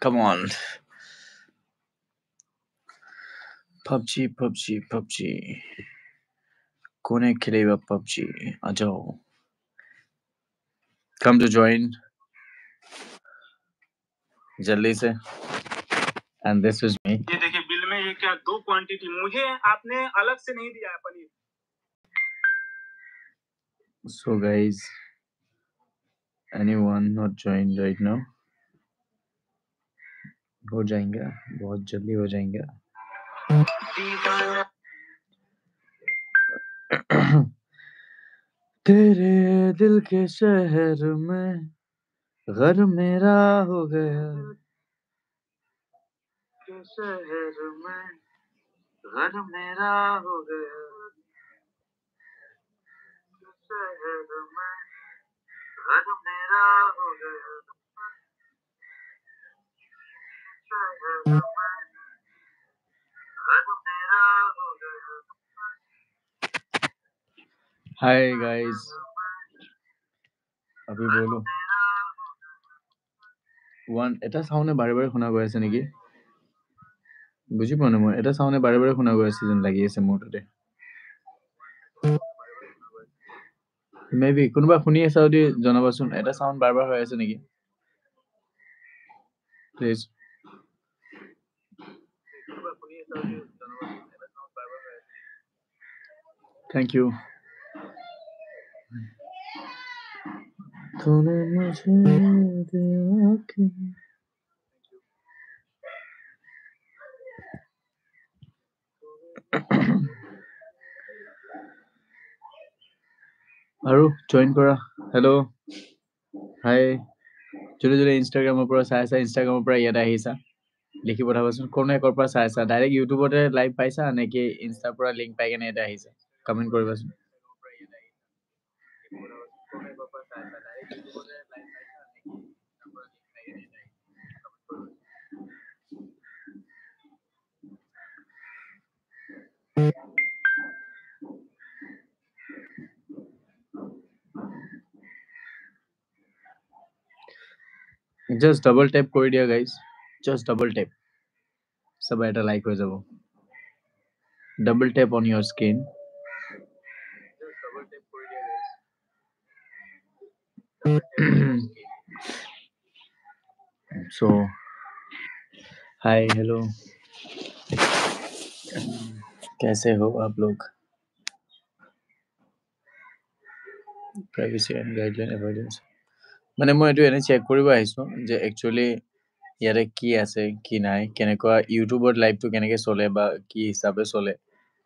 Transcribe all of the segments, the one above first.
Come on. PUBG. Kone khileba PUBG. Ajao. Come to join. जल्दी से. And this is me. ये देखिए bill में ये क्या 2 क्वांटिटी मुझे आपने अलग से नहीं दिया है paneer. So guys, anyone not joined right now? हो जाएंगे, बहुत जल्दी हो जाएंगे. तेरे दिल के शहर में घर मेरा हो गया. के शहर में घर मेरा हो गया. के शहर में घर मेरा हो गया. शहर में घर मेरा हो गया. Hi guys. अभी बोलो. এটা সাউন্ডে বাৰে বাৰে শুনা গৈ আছে নেকি? বুজি পোৱা নাই মই. এটা সাউন্ডে বাৰে বাৰে শুনা গৈ আছে যেন লাগি আছে মোৰ তাতে. মেবি কোনোবা শুনি আছে যদি জনাবাচোন. এটা সাউন্ড বাৰ বাৰ হৈ আছে নেকি? প্লিজ. Thank you. तूने मुझे दिया कि আৰু জয়েন কৰা. হেল্ল'. হাই. যদি যদি ইনষ্টাগ্ৰামৰ পৰা চাই আছা, ইনষ্টাগ্ৰামৰ পৰা ইয়াত আহিছা, লিখি পঠাবাচোন কোনে ক'ৰ পৰা চাই আছা. ডাইৰেক্ট ইউটিউবতে লাইভ পাইছা নেকি ইনষ্টাৰ পৰা লিংক পাই কেনে ইয়াতে আহিছা? কমেণ্ট কৰিবাচোন. জাষ্ট ডাবল টেপ কৰি দিয়া গাইজ. Just double tape. সবাই এটা লাইক হৈ যাব. ডাবল টেপ অন ইয়ৰ স্ক্ৰীন. So, hi, hello. कैसे हो आप लोग? Privacy and guideline avoidance. মানে মই এইটো এনে চেক কৰিব আহিছো যে একচুৱেলি ইয়াতে কি আছে কি নাই, কেনেকুৱা ইউটিউবত লাইভটো কেনেকৈ চলে বা কি হিচাপে চলে.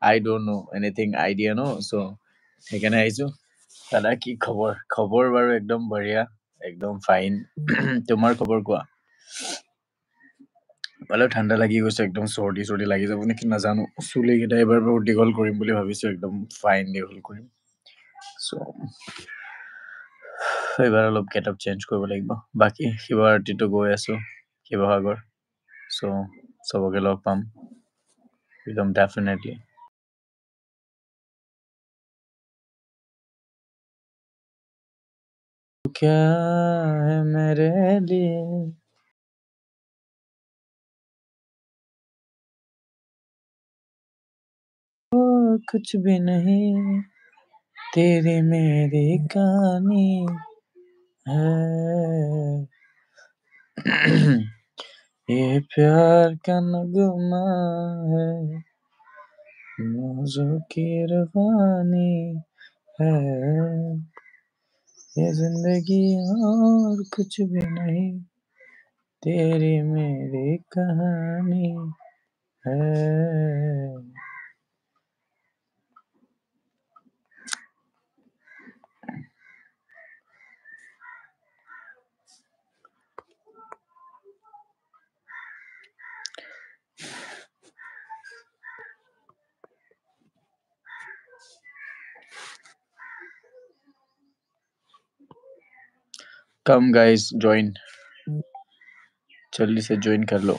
I don't know anything idea ন. চ' সেইকাৰণে আহিছো. দাদা কি খবৰ? খবৰ বাৰু একদম বঢ়িয়া, একদম ফাইন. তোমাৰ খবৰ কোৱা? অলপ ঠাণ্ডা লাগি গৈছে, একদম চৰ্দি লাগি যাব নেকি নাজানো. চুলিকেইটা এবাৰ বহুত দীঘল কৰিম বুলি ভাবিছো, একদম ফাইন দীঘল কৰিম. চ' এইবাৰ অলপ গেটআপ চেঞ্জ কৰিব লাগিব. বাকী শিৱৰাত্ৰিটো গৈ আছো শিৱসাগৰ. চ' চবকে লগ পাম একদম ডেফিনেটলি. क्या है मेरे लिए वो कुछ भी नहीं, तेरी मेरी कहानी है. ये प्यार का नगमा है, मौजों की रवानी है. ये जिंदगी और कुछ भी नहीं, तेरी मेरी कहानी है. कम गाइस, ज्वाइन जल्दी से ज्वाइन कर लो.